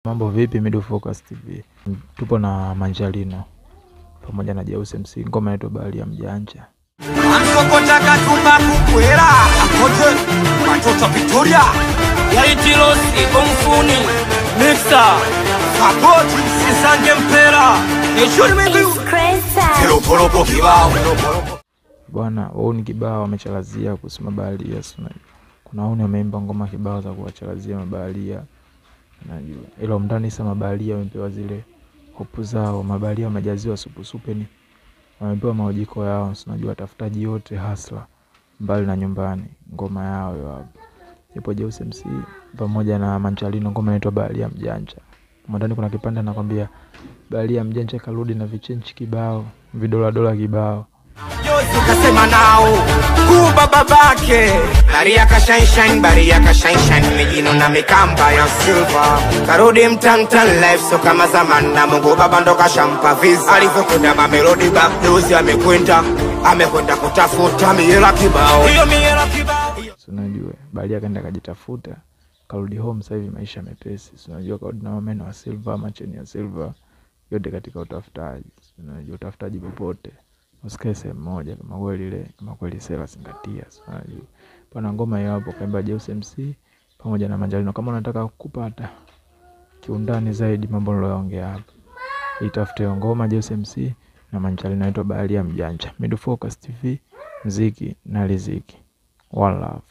Mambo vipi Middle Focus TV? Tupo na Manjalino pamoja na Jeusi MC, ngoma inaitwa Baharia Mjanja. Amsokota katumba kukwera akoje watoto Victoria yaitilosi komfuni mixer support sisange mpera nishuri mengi hero poropo kibao Bwana wao ni kibao wamechalazia kusema baharia sana. Kuna wao wameimba ngoma kibao za kuwachalazia mabaharia. Najua ila mndani sama mabaharia wamepewa zile hopu zao, mabaharia wamejaziwa supu ni wamepewa maojiko yao, unajua tafutaji yote hasla mbali na nyumbani, ngoma yao hapo. Ipo Jeusi MC pamoja na Manjalino, ngoma inaitwa Baharia Mjanja. Ndani kuna kipande anakuambia Baharia Mjanja karudi na vichenchi kibao, vidola kibao. Jozi kasema nao kuba babake Baharia ka shine mijino na mikamba ya silver karudi mtantan life so kama zamani na Mungu baba ndo kashampa visa alivyokwenda mamelodi backdoors amekwenda kutafuta miela kibao hiyo miela kibao. Unajua Baharia kaenda kujitafuta karudi home sasa hivi maisha mepesi. Unajua karudi na meno wa silver, macheni ya silver yote katika utafutaji. Unajua utafutaji popote usikae sehemu moja kama kweli sela zingatia. Unajua pana ngoma hiyo hapo kaimba Jeusi MC pamoja na Manjalino. Kama unataka kupata kiundani zaidi mambo niloyaongea hapa, itafute ngoma Jeusi MC na Manjalino inaitwa Baharia Mjanja. Middle Focus TV, muziki na riziki. One love.